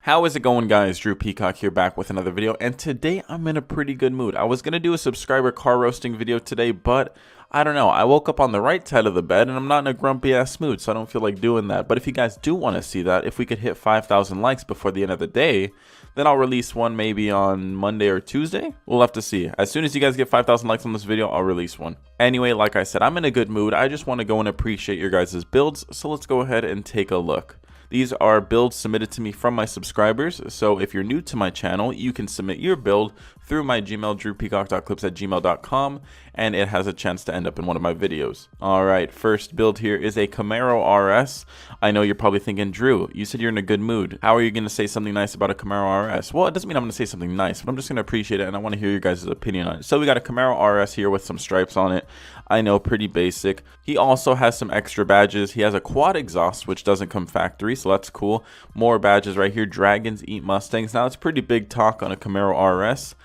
How is it going, guys? Drew Peacock here, back with another video, and today I'm in a pretty good mood. I was going to do a subscriber car roasting video today, but I don't know. I woke up on the right side of the bed and I'm not in a grumpy ass mood, so I don't feel like doing that. But if you guys do want to see that, if we could hit 5,000 likes before the end of the day, then I'll release one maybe on Monday or Tuesday. We'll have to see. As soon as you guys get 5,000 likes on this video, I'll release one. Anyway, like I said, I'm in a good mood. I just want to go and appreciate your guys' builds, so let's go ahead and take a look. These are builds submitted to me from my subscribers, so if you're new to my channel, you can submit your build through my Gmail, drewpeacock.clips@gmail.com, and it has a chance to end up in one of my videos. Alright, first build here is a Camaro RS. I know you're probably thinking, Drew, you said you're in a good mood. How are you going to say something nice about a Camaro RS? Well, it doesn't mean I'm going to say something nice, but I'm just going to appreciate it, and I want to hear your guys' opinion on it. So we got a Camaro RS here with some stripes on it. I know, pretty basic. He also has some extra badges. He has a quad exhaust, which doesn't come factory, so that's cool. More badges right here. Dragons eat Mustangs. Now, it's pretty big talk on a Camaro RS.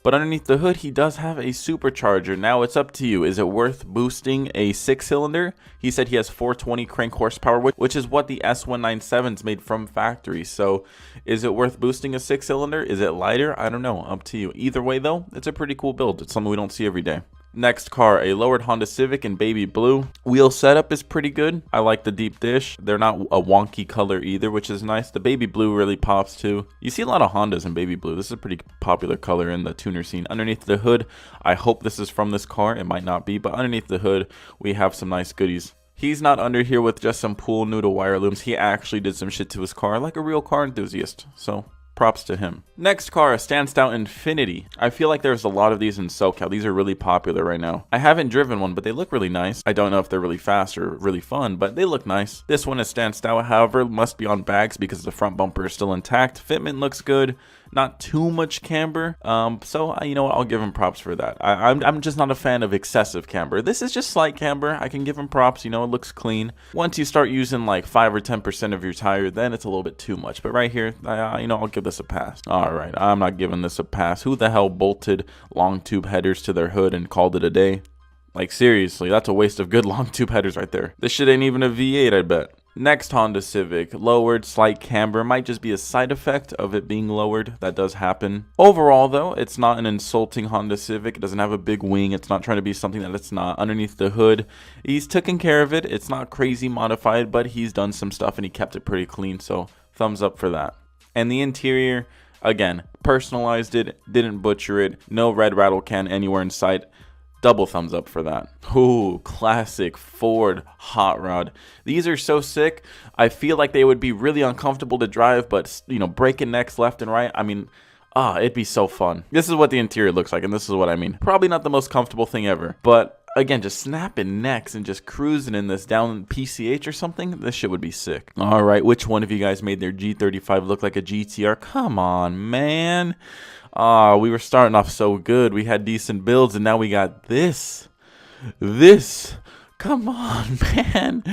But underneath the hood, he does have a supercharger. Now, it's up to you. Is it worth boosting a 6-cylinder? He said he has 420 crank horsepower, which is what the S197's made from factory. So, is it worth boosting a 6-cylinder? Is it lighter? I don't know. Up to you. Either way, though, it's a pretty cool build. It's something we don't see every day. Next car, a lowered Honda Civic in baby blue. Wheel setup is pretty good. I like the deep dish. They're not a wonky color either, which is nice. The baby blue really pops too. You see a lot of Hondas in baby blue. This is a pretty popular color in the tuner scene. Underneath the hood, I hope this is from this car. It might not be, but underneath the hood, we have some nice goodies. He's not under here with just some pool noodle wire looms. He actually did some shit to his car like a real car enthusiast. So props to him. Next car, a Stands Out Infinity. I feel like there's a lot of these in SoCal. These are really popular right now. I haven't driven one, but they look really nice. I don't know if they're really fast or really fun, but they look nice. This one is Stands Out, however, must be on bags because the front bumper is still intact. Fitment looks good. Not too much camber, so you know what, I'll give him props for that. I'm just not a fan of excessive camber. This is just slight camber. I can give him props. You know, it looks clean. Once you start using like 5 or 10% of your tire, then it's a little bit too much. But right here, you know, I'll give this a pass. All right, I'm not giving this a pass. Who the hell bolted long tube headers to their hood and called it a day? Like, seriously, that's a waste of good long tube headers right there. This shit ain't even a V8, I bet. Next, Honda Civic. Lowered, slight camber. Might just be a side effect of it being lowered. That does happen. Overall, though, it's not an insulting Honda Civic. It doesn't have a big wing. It's not trying to be something that it's not. Underneath the hood, he's taken care of it. It's not crazy modified, but he's done some stuff and he kept it pretty clean. So, thumbs up for that. And the interior, again, personalized it. Didn't butcher it. No red rattle can anywhere in sight. Double thumbs up for that. Ooh, classic Ford hot rod. These are so sick. I feel like they would be really uncomfortable to drive, but, you know, breaking necks left and right. I mean, it'd be so fun. This is what the interior looks like, and this is what I mean. Probably not the most comfortable thing ever, but again, just snapping necks and just cruising in this down PCH or something, this shit would be sick. All right, which one of you guys made their G35 look like a GTR? Come on, man. We were starting off so good. We had decent builds, and now we got this. Come on, man.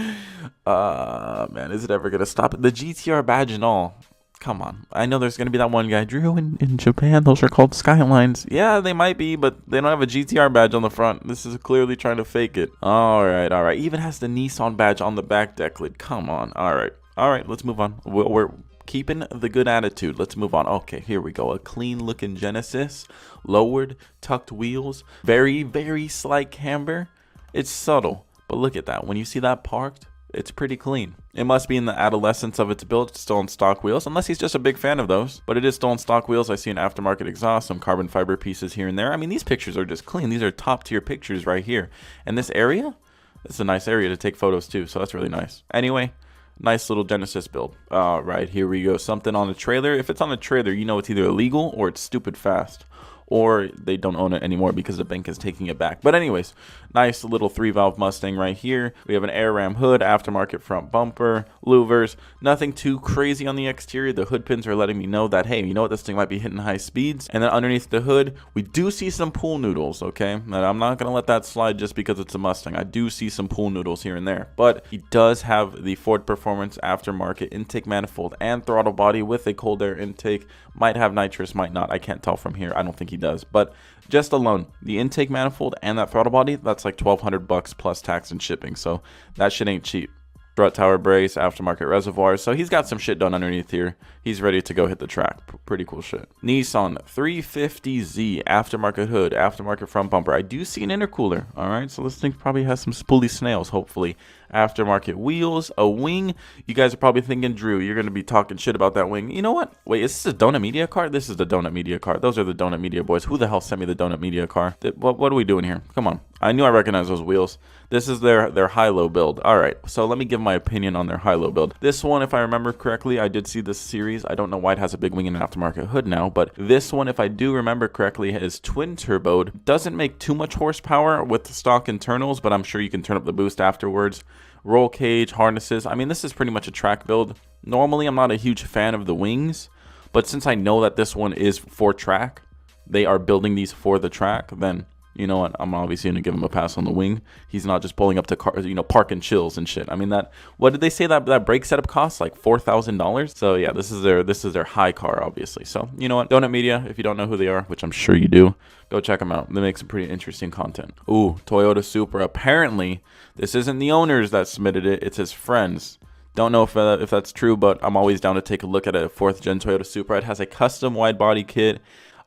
Man, is it ever going to stop? The GTR badge and all. Come on. I know there's going to be that one guy, Drew, in Japan, those are called Skylines. Yeah, they might be, but they don't have a GTR badge on the front. This is clearly trying to fake it. All right. Even has the Nissan badge on the back deck lid. Come on. All right, let's move on. We're keeping the good attitude. Let's move on. Okay, here we go. A clean looking Genesis. Lowered, tucked wheels. Very, very slight camber. It's subtle, but look at that. When you see that parked, it's pretty clean. It must be in the adolescence of its build. It's still on stock wheels, unless he's just a big fan of those. But it is still on stock wheels. I see an aftermarket exhaust, some carbon fiber pieces here and there. I mean, these pictures are just clean. These are top tier pictures right here. And this area, it's a nice area to take photos too, so that's really nice. Anyway, nice little Genesis build. All right, here we go. Something on a trailer. If it's on a trailer, you know it's either illegal or it's stupid fast. Or they don't own it anymore because the bank is taking it back. But anyways, nice little 3-valve Mustang right here. We have an air ram hood, aftermarket front bumper, louvers. Nothing too crazy on the exterior. The hood pins are letting me know that, hey, you know what, this thing might be hitting high speeds. And then underneath the hood, we do see some pool noodles, okay? And I'm not going to let that slide just because it's a Mustang. I do see some pool noodles here and there. But he does have the Ford Performance aftermarket intake manifold and throttle body with a cold air intake. Might have nitrous, might not. I can't tell from here. I don't think he does, but just alone the intake manifold and that throttle body, that's like $1,200 plus tax and shipping, so that shit ain't cheap. strut tower brace, aftermarket reservoirs. So he's got some shit done underneath here. He's ready to go hit the track. Pretty cool shit. Nissan 350Z, aftermarket hood, aftermarket front bumper. I do see an intercooler. All right, so this thing probably has some spoolie snails, hopefully. Aftermarket wheels, a wing. You guys are probably thinking, Drew, you're going to be talking shit about that wing. You know what? Wait, is this a Donut Media car? This is the Donut Media car. Those are the Donut Media boys. Who the hell sent me the Donut Media car? What are we doing here? Come on. I knew I recognized those wheels. This is their high-low build. All right, so let me give my opinion on their high-low build. This one, if I remember correctly, I did see this series. I don't know why it has a big wing and an aftermarket hood now, but this one, if I do remember correctly, is twin-turboed. Doesn't make too much horsepower with the stock internals, but I'm sure you can turn up the boost afterwards. Roll cage, harnesses. I mean, this is pretty much a track build. Normally, I'm not a huge fan of the wings, but since I know that this one is for track, they are building these for the track, then you know what? I'm obviously going to give him a pass on the wing. He's not just pulling up to car, park and chills and shit. I mean, what did they say that brake setup costs? Like $4,000. So yeah, this is their high car, obviously. So you know what? Donut Media, if you don't know who they are, which I'm sure you do, go check them out. They make some pretty interesting content. Ooh, Toyota Supra. Apparently, this isn't the owners that submitted it. It's his friends. Don't know if that's true, but I'm always down to take a look at a 4th gen Toyota Supra. It has a custom wide body kit.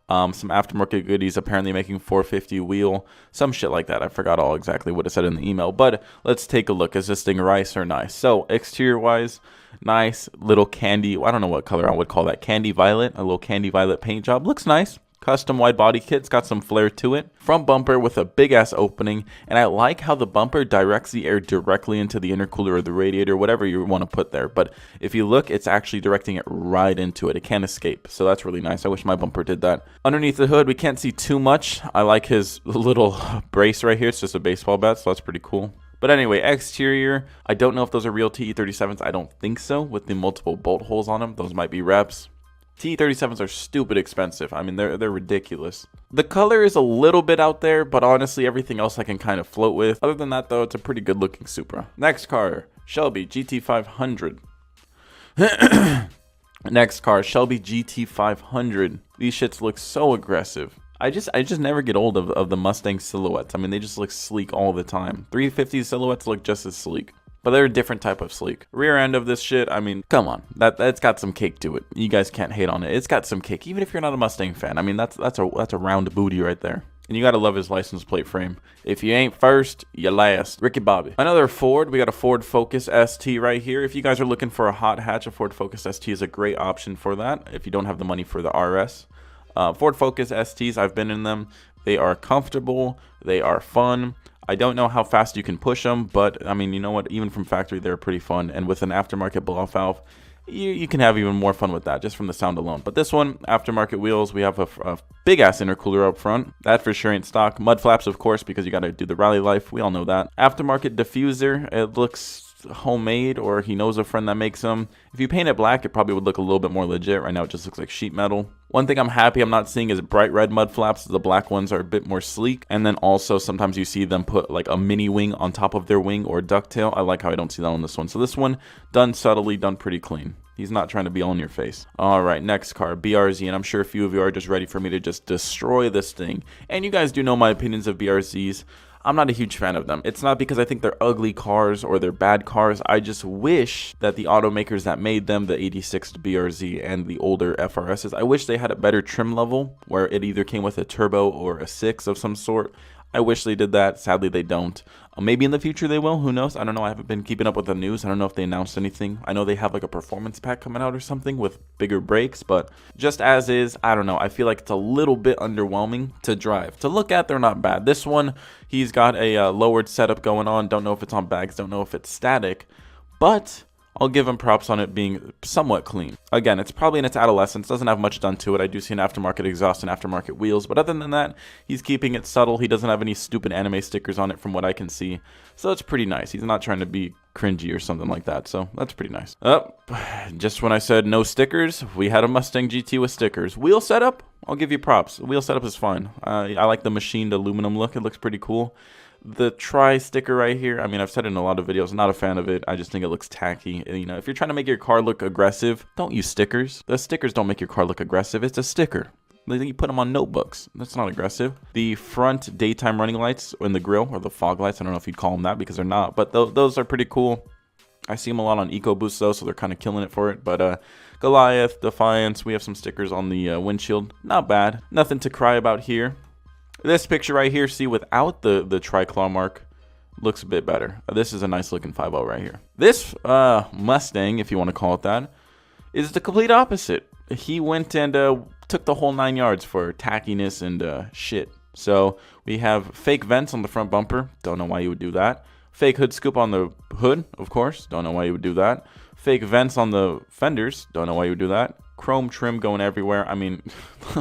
Some aftermarket goodies, apparently making 450 wheel, some shit like that. I forgot all exactly what it said in the email, but let's take a look. Is this thing nice or nice? So exterior wise, nice little candy. I don't know what color I would call that. Candy violet, a little candy violet paint job. Looks nice. Custom wide body kit's got some flair to it. Front bumper with a big ass opening, and I like how the bumper directs the air directly into the intercooler or the radiator, whatever you want to put there. But if you look, it's actually directing it right into it. It can't escape, so that's really nice. I wish my bumper did that. Underneath the hood, we can't see too much. I like his little brace right here. It's just a baseball bat, so that's pretty cool. But anyway, exterior, I don't know if those are real TE37s. I don't think so, with the multiple bolt holes on them. Those might be reps. TE37s are stupid expensive. I mean, they're ridiculous. The color is a little bit out there, but honestly, everything else I can kind of float with. Other than that, though, it's a pretty good looking Supra. Next car, Shelby GT500. Next car, Shelby GT500. These shits look so aggressive. I just never get old of the Mustang silhouettes. I mean, they just look sleek all the time. 350 silhouettes look just as sleek. But they're a different type of sleek. Rear end of this shit, I mean, come on. That's got some cake to it. You guys can't hate on it. It's got some cake, even if you're not a Mustang fan. I mean, that's a round booty right there. And you gotta love his license plate frame. If you ain't first, you last. Ricky Bobby. Another Ford. We got a Ford Focus ST right here. If you guys are looking for a hot hatch, a Ford Focus ST is a great option for that. If you don't have the money for the RS. Ford Focus STs, I've been in them. They are comfortable. They are fun. I don't know how fast you can push them, but I mean, you know what? Even from factory, they're pretty fun. And with an aftermarket blow-off valve, you can have even more fun with that just from the sound alone. But this one, aftermarket wheels, we have a big-ass intercooler up front. That for sure ain't stock. Mud flaps, of course, because you got to do the rally life. We all know that. Aftermarket diffuser. It looks homemade, or he knows a friend that makes them. If you paint it black, it probably would look a little bit more legit. Right now, it just looks like sheet metal. One thing I'm happy I'm not seeing is bright red mud flaps. The black ones are a bit more sleek. And then also sometimes you see them put like a mini wing on top of their wing or ducktail. I like how I don't see that on this one. So this one, done subtly, done pretty clean. He's not trying to be all in your face. All right, next car, BRZ. And I'm sure a few of you are just ready for me to just destroy this thing. And you guys do know my opinions of BRZs. I'm not a huge fan of them. It's not because I think they're ugly cars or they're bad cars. I just wish that the automakers that made them, the 86 BRZ and the older FRSs, I wish they had a better trim level where it either came with a turbo or a 6 of some sort. I wish they did that. Sadly, they don't. Maybe in the future they will. Who knows? I don't know. I haven't been keeping up with the news. I don't know if they announced anything. I know they have like a performance pack coming out or something with bigger brakes, but just as is, I don't know. I feel like it's a little bit underwhelming to drive. To look at, they're not bad. This one, he's got a lowered setup going on. Don't know if it's on bags. Don't know if it's static, but I'll give him props on it being somewhat clean. Again, it's probably in its adolescence, doesn't have much done to it. I do see an aftermarket exhaust and aftermarket wheels, but other than that, he's keeping it subtle. He doesn't have any stupid anime stickers on it from what I can see. So it's pretty nice. He's not trying to be cringy or something like that, so that's pretty nice. Just when I said no stickers, we had a Mustang GT with stickers. Wheel setup, I'll give you props. Wheel setup is fine. I like the machined aluminum look. It looks pretty cool. The tri sticker right here, I mean, I've said it in a lot of videos, not a fan of it. I just think it looks tacky. You know, if you're trying to make your car look aggressive, don't use stickers. The stickers don't make your car look aggressive. It's a sticker. You put them on notebooks. That's not aggressive. The front daytime running lights in the grille, or the fog lights, I don't know if you'd call them that because they're not, but those are pretty cool. I see them a lot on EcoBoost though, so they're kind of killing it for it. But Goliath, Defiance, we have some stickers on the windshield. Not bad. Nothing to cry about here. This picture right here, see, without the triclaw mark, looks a bit better. This is a nice looking 5.0 right here. This Mustang, if you want to call it that, is the complete opposite. He went and took the whole 9 yards for tackiness and shit. So we have fake vents on the front bumper. Don't know why you would do that. Fake hood scoop on the hood, of course. Don't know why you would do that. Fake vents on the fenders. Don't know why you would do that. Chrome trim going everywhere. I mean,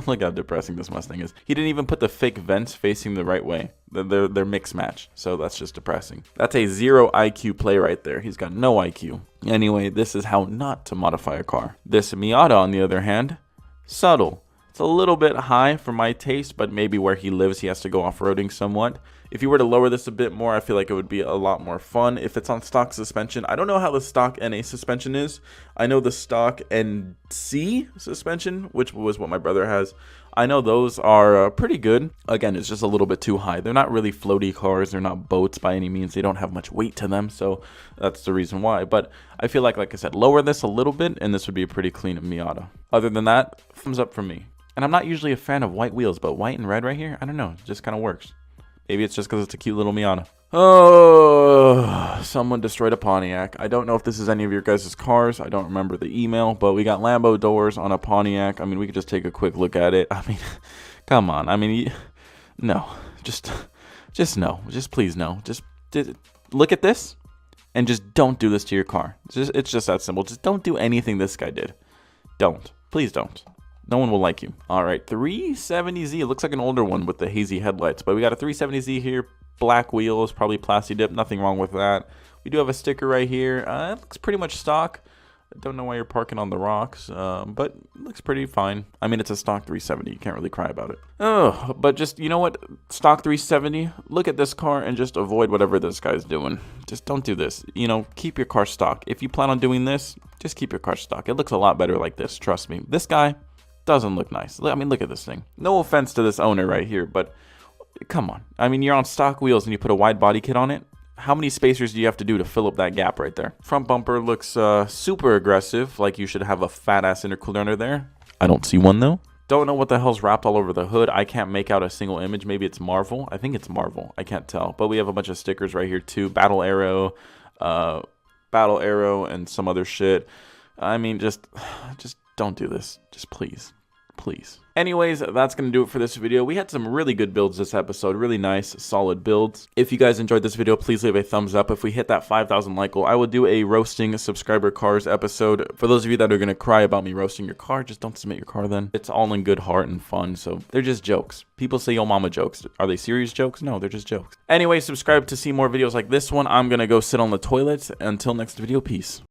look how depressing this Mustang is. He didn't even put the fake vents facing the right way. They're mixed match. So that's just depressing. That's a 0 IQ play right there. He's got no IQ. Anyway, this is how not to modify a car. This Miata, on the other hand, subtle. It's a little bit high for my taste, but maybe where he lives, he has to go off-roading somewhat. If you were to lower this a bit more, I feel like it would be a lot more fun. If it's on stock suspension, I don't know how the stock NA suspension is. I know the stock NC suspension, which was what my brother has. I know those are pretty good. Again, it's just a little bit too high. They're not really floaty cars. They're not boats by any means. They don't have much weight to them, so that's the reason why. But I feel like I said, lower this a little bit, and this would be a pretty clean Miata. Other than that, thumbs up from me. And I'm not usually a fan of white wheels, but white and red right here, I don't know, it just kind of works. Maybe it's just because it's a cute little Miata. Oh, someone destroyed a Pontiac. I don't know if this is any of your guys' cars. I don't remember the email, but we got Lambo doors on a Pontiac. I mean, we could just take a quick look at it. I mean, come on. I mean, no. Just no. Just please no. Just look at this and just don't do this to your car. It's just that simple. Just don't do anything this guy did. Don't. Please don't. No one will like you. All right, 370Z. It looks like an older one with the hazy headlights, but we got a 370Z here. Black wheels, probably plasti dip. Nothing wrong with that. We do have a sticker right here. It looks pretty much stock. I don't know why you're parking on the rocks, but it looks pretty fine. I mean, it's a stock 370. You can't really cry about it. Oh, but just, you know what? Stock 370, look at this car and just avoid whatever this guy's doing. Just don't do this. You know, keep your car stock. If you plan on doing this, just keep your car stock. It looks a lot better like this, trust me. This guy doesn't look nice. I mean, look at this thing. No offense to this owner right here, but come on. I mean, you're on stock wheels and you put a wide body kit on it. How many spacers do you have to do to fill up that gap right there? Front bumper looks super aggressive, like you should have a fat-ass intercooler under there. I don't see one, though. Don't know what the hell's wrapped all over the hood. I can't make out a single image. Maybe it's Marvel. I think it's Marvel. I can't tell. But we have a bunch of stickers right here, too. Battle Arrow, and some other shit. I mean, just don't do this. Just please. Please. Anyways, that's going to do it for this video. We had some really good builds this episode. Really nice, solid builds. If you guys enjoyed this video, please leave a thumbs up. If we hit that 5,000 like goal, I will do a roasting subscriber cars episode. For those of you that are going to cry about me roasting your car, just don't submit your car then. It's all in good heart and fun, so they're just jokes. People say, yo mama jokes. Are they serious jokes? No, they're just jokes. Anyway, subscribe to see more videos like this one. I'm going to go sit on the toilet. Until next video, peace.